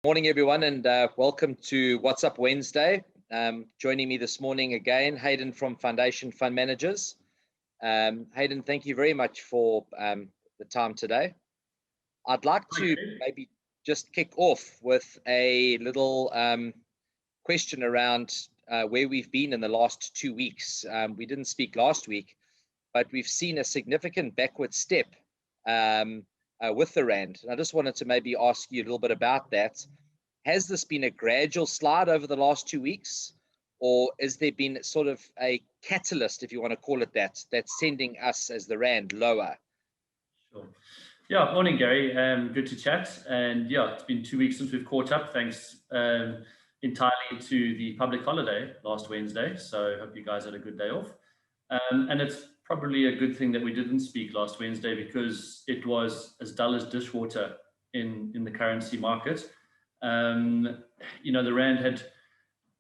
Morning, everyone, and welcome to What's Up Wednesday. Joining me this morning again, Hayden from Foundation Fund Managers. Hayden, thank you very much for the time today. I'd like to maybe just kick off with a little question around where we've been in the last 2 weeks. We didn't speak last week, but we've seen a significant backward step with the Rand. And I just wanted to maybe ask you a little bit about that. Has this been a gradual slide over the last 2 weeks, or has there been sort of a catalyst, if you want to call it that, that's sending us as the Rand lower? Sure. Yeah, morning, Gary. Good to chat. And yeah, it's been 2 weeks since we've caught up. Thanks entirely to the public holiday last Wednesday. So I hope you guys had a good day off. And it's probably a good thing that we didn't speak last Wednesday, because it was as dull as dishwater in the currency market. The Rand had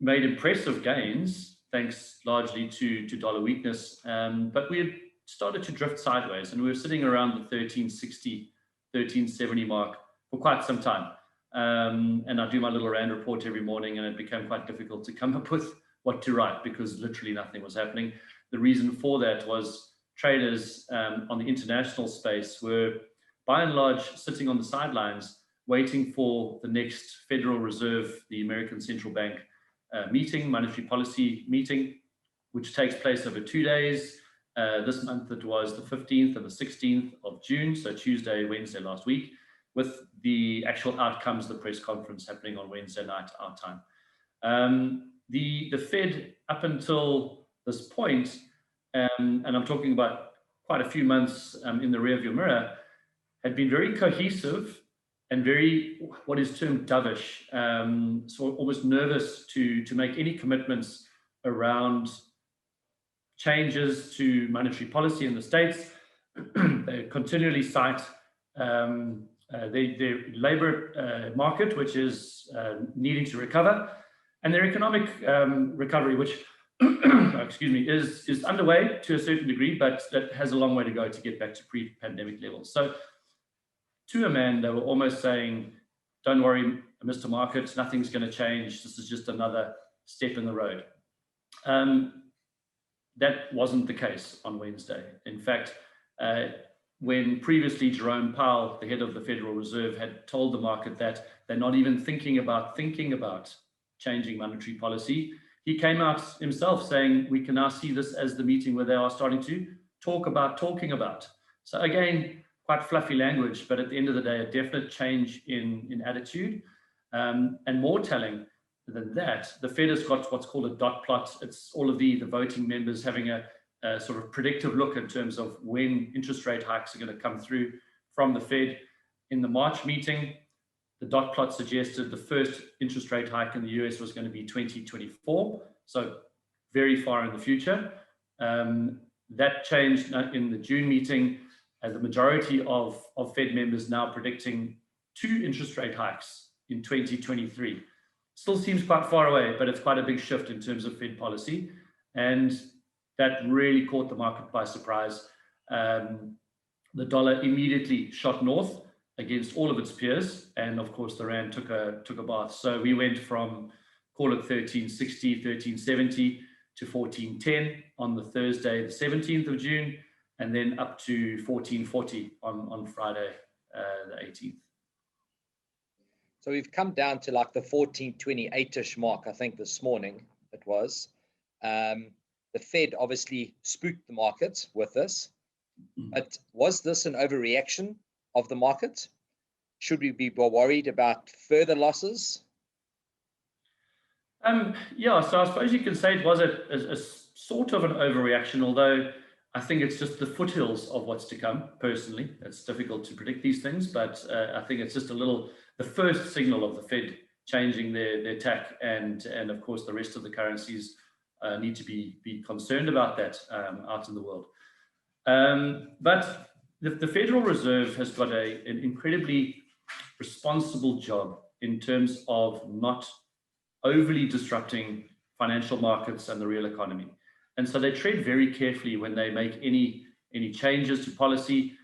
made impressive gains, thanks largely to dollar weakness, but we had started to drift sideways, and we were sitting around the 1360, 1370 mark for quite some time. And I do my little Rand report every morning, and it became quite difficult to come up with what to write, because literally nothing was happening. The reason for that was traders on the international space were, by and large, sitting on the sidelines, waiting for the next Federal Reserve, the American Central Bank meeting, monetary policy meeting, which takes place over 2 days. This month it was the 15th and the 16th of June, so Tuesday, Wednesday last week, with the actual outcomes, the press conference happening on Wednesday night, our time. The Fed, up until this point, and I'm talking about quite a few months in the rearview mirror, had been very cohesive and very, what is termed dovish, so almost nervous to make any commitments around changes to monetary policy in the States. They continually cite their labor market, which is needing to recover, and their economic recovery, which excuse me, is underway to a certain degree, but that has a long way to go to get back to pre-pandemic levels. So to a man, they were almost saying, don't worry, Mr. Market, nothing's going to change. This is just another step in the road. That wasn't the case on Wednesday. In fact, when previously Jerome Powell, the head of the Federal Reserve, had told the market that they're not even thinking about changing monetary policy, he came out himself saying, we can now see this as the meeting where they are starting to talk about talking about. So again, quite fluffy language, but at the end of the day, a definite change in attitude. And more telling than that, the Fed has got what's called a dot plot. It's all of the voting members having a sort of predictive look in terms of when interest rate hikes are going to come through from the Fed. In the March meeting, the dot plot suggested the first interest rate hike in the US was going to be 2024, so very far in the future. That changed in the June meeting, the majority of Fed members now predicting 2 interest rate hikes in 2023. Still seems quite far away, but it's quite a big shift in terms of Fed policy. And that really caught the market by surprise. The dollar immediately shot north against all of its peers. And of course, the Rand took a bath. So we went from, call it 1360, 1370 to 1410 on the Thursday, the 17th of June. And then up to 1440 on Friday, the 18th. So we've come down to like the 1428-ish mark, I think this morning it was. The Fed obviously spooked the market with this, but was this an overreaction of the market? Should we be worried about further losses? Yeah, so I suppose you can say it was a sort of an overreaction, although I think it's just the foothills of what's to come, personally. It's difficult to predict these things, but I think it's just the first signal of the Fed changing their tack, and of course the rest of the currencies need to be concerned about that out in the world. But the Federal Reserve has got an incredibly responsible job in terms of not overly disrupting financial markets and the real economy. And so they tread very carefully when they make any changes to policy.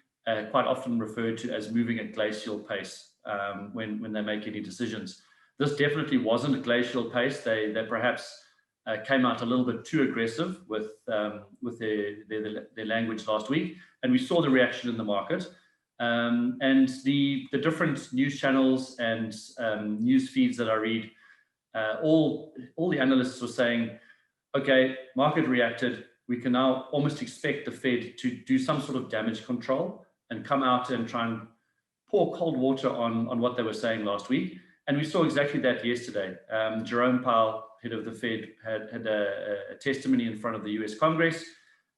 quite often referred to as moving at glacial pace when they make any decisions. This definitely wasn't a glacial pace. They perhaps came out a little bit too aggressive with their language last week, and we saw the reaction in the market. And the different news channels and news feeds that I read, all the analysts were saying, okay, market reacted. We can now almost expect the Fed to do some sort of damage control and come out and try and pour cold water on what they were saying last week. And we saw exactly that yesterday. Jerome Powell, head of the Fed, had a testimony in front of the US Congress,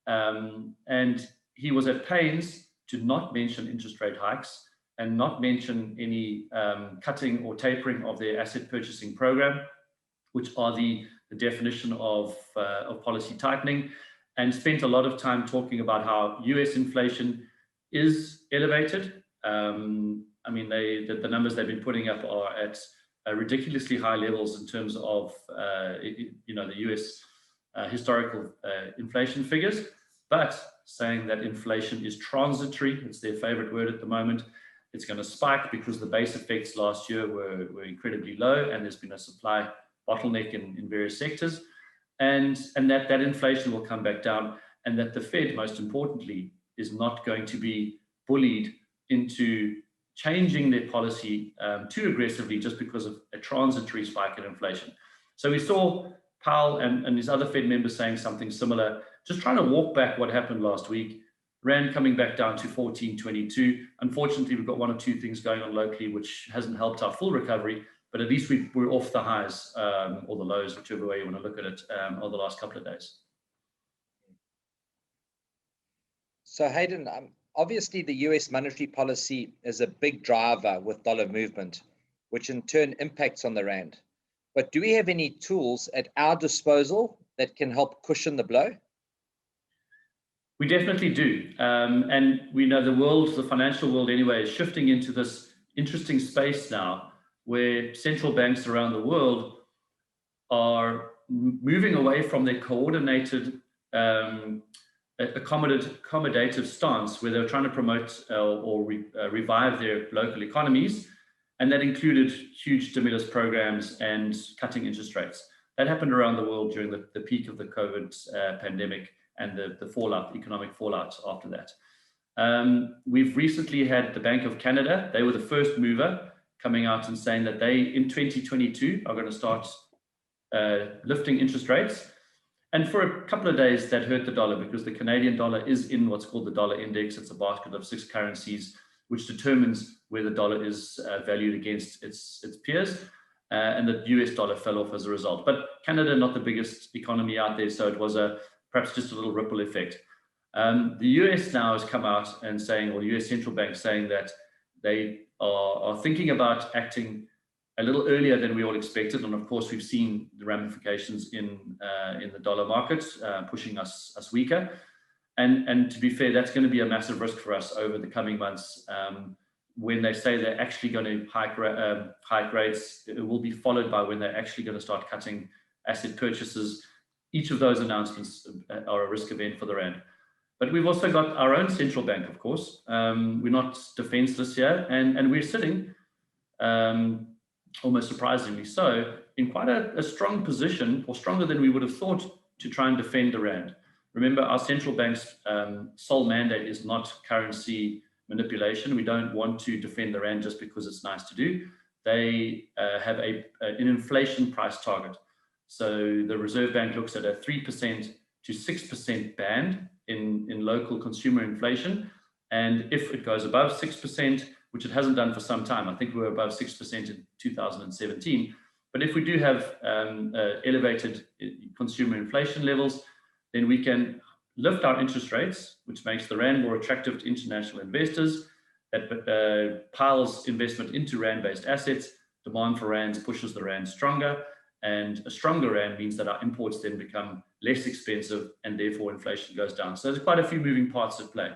and he was at pains to not mention interest rate hikes and not mention any cutting or tapering of their asset purchasing program, which are the definition of policy tightening, and spent a lot of time talking about how US inflation is elevated. I mean, the numbers they've been putting up are at ridiculously high levels in terms of the US historical inflation figures, but saying that inflation is transitory. It's their favorite word at the moment. It's going to spike because the base effects last year were incredibly low, and there's been a supply bottleneck in various sectors, and that inflation will come back down, and that the Fed, most importantly, is not going to be bullied into changing their policy too aggressively just because of a transitory spike in inflation. So we saw Powell and his other Fed members saying something similar, just trying to walk back what happened last week. Rand coming back down to 14.22. Unfortunately, we've got one or two things going on locally, which hasn't helped our full recovery, but at least we're off the highs or the lows, whichever way you want to look at it, over the last couple of days. So Hayden, obviously the US monetary policy is a big driver with dollar movement, which in turn impacts on the Rand. But do we have any tools at our disposal that can help cushion the blow? We definitely do. And we know the financial world anyway, is shifting into this interesting space now where central banks around the world are moving away from their coordinated accommodative stance, where they're trying to promote or revive their local economies, and that included huge stimulus programs and cutting interest rates. That happened around the world during the peak of the COVID pandemic and the economic fallout after that. We've recently had the Bank of Canada. They were the first mover coming out and saying that they, in 2022, are going to start lifting interest rates. And for a couple of days, that hurt the dollar because the Canadian dollar is in what's called the dollar index. It's a basket of 6 currencies, which determines where the dollar is valued against its peers. And the US dollar fell off as a result. But Canada, not the biggest economy out there, so it was perhaps just a little ripple effect. The US now has come out and saying, or the US central bank saying that they are thinking about acting a little earlier than we all expected, and of course we've seen the ramifications in the dollar markets pushing us weaker. And to be fair, that's going to be a massive risk for us over the coming months. When they say they're actually going to hike rates, it will be followed by when they're actually going to start cutting asset purchases. Each of those announcements are a risk event for the Rand. But we've also got our own central bank, of course. We're not defenseless here, and we're sitting, almost surprisingly so, in quite a strong position, or stronger than we would have thought, to try and defend the Rand. Remember, our central bank's sole mandate is not currency manipulation. We don't want to defend the Rand just because it's nice to do. They have an inflation price target. So the Reserve Bank looks at a 3% to 6% band in local consumer inflation. And if it goes above 6%, which it hasn't done for some time, I think we were above 6% in 2017. But if we do have elevated consumer inflation levels, then we can lift our interest rates, which makes the Rand more attractive to international investors. That piles investment into Rand-based assets. Demand for Rands pushes the Rand stronger, and a stronger Rand means that our imports then become less expensive, and therefore inflation goes down. So there's quite a few moving parts at play.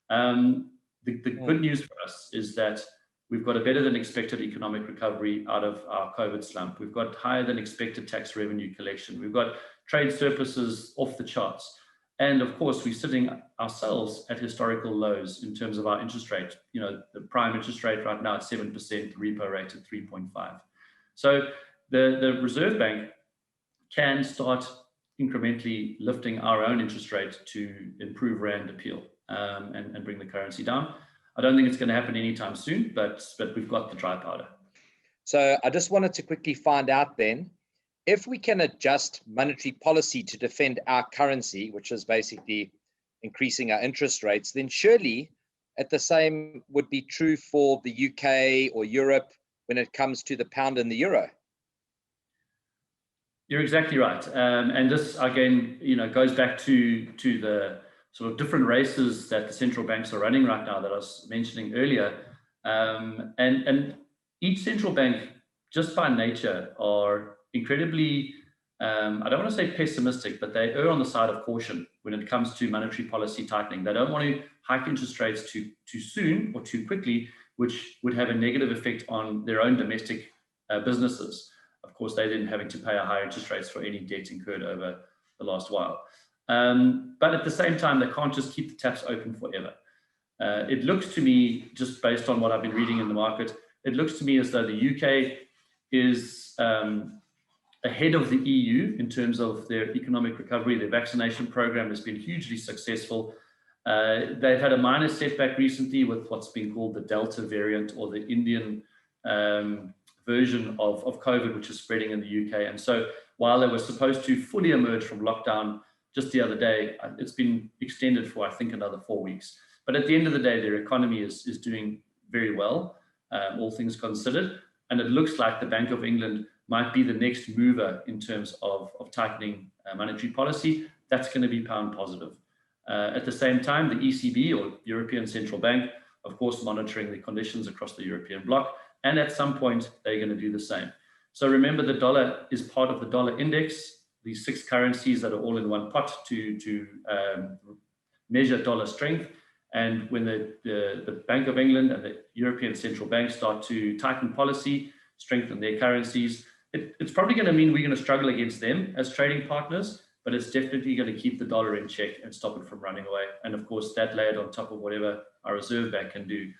The good news for us is that we've got a better than expected economic recovery out of our COVID slump. We've got higher than expected tax revenue collection. We've got trade surpluses off the charts. And of course, we're sitting ourselves at historical lows in terms of our interest rate. You know, the prime interest rate right now at 7%, the repo rate at 3.5. So the Reserve Bank can start incrementally lifting our own interest rate to improve rand appeal and bring the currency down. I don't think it's going to happen anytime soon, but we've got the dry powder. So I just wanted to quickly find out then, if we can adjust monetary policy to defend our currency, which is basically increasing our interest rates, then surely at the same would be true for the UK or Europe when it comes to the pound and the euro. You're exactly right. And this, again, you know, goes back to the sort of different races that the central banks are running right now that I was mentioning earlier. And each central bank, just by nature, are incredibly, I don't want to say pessimistic, but they err on the side of caution when it comes to monetary policy tightening. They don't want to hike interest rates too soon or too quickly, which would have a negative effect on their own domestic businesses. Of course, they then having to pay a higher interest rates for any debt incurred over the last while. But at the same time, they can't just keep the taps open forever. It looks to me, just based on what I've been reading in the market, it looks to me as though the UK is ahead of the EU in terms of their economic recovery. Their vaccination program has been hugely successful. They've had a minor setback recently with what's been called the Delta variant, or the Indian version of COVID, which is spreading in the UK. And so while they were supposed to fully emerge from lockdown just the other day, it's been extended for, I think, another 4 weeks. But at the end of the day, their economy is doing very well, all things considered. And it looks like the Bank of England might be the next mover in terms of tightening monetary policy. That's going to be pound positive. At the same time, the ECB, or European Central Bank, of course, monitoring the conditions across the European bloc. And at some point, they're going to do the same. So remember, the dollar is part of the dollar index, these 6 currencies that are all in one pot to measure dollar strength. And when the Bank of England and the European Central Bank start to tighten policy, strengthen their currencies, it's probably going to mean we're going to struggle against them as trading partners, but it's definitely going to keep the dollar in check and stop it from running away. And of course, that layered on top of whatever our Reserve Bank can do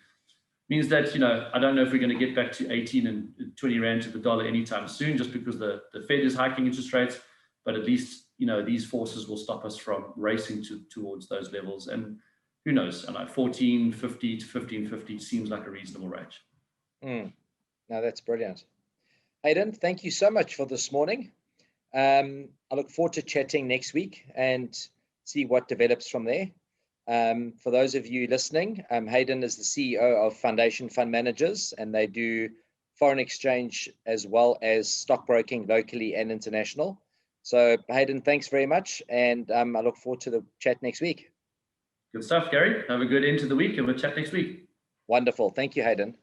means that, you know, I don't know if we're going to get back to 18 and 20 rand to the dollar anytime soon, just because the Fed is hiking interest rates. But at least, you know, these forces will stop us from racing towards those levels. And who knows, I know 1450 to 1550 seems like a reasonable range. No, that's brilliant. Hayden, thank you so much for this morning. I look forward to chatting next week and see what develops from there. For those of you listening, Hayden is the CEO of Foundation Fund Managers, and they do foreign exchange as well as stockbroking locally and international. So Hayden, thanks very much. And I look forward to the chat next week. Good stuff, Gary. Have a good end to the week, and we'll chat next week. Wonderful. Thank you, Hayden.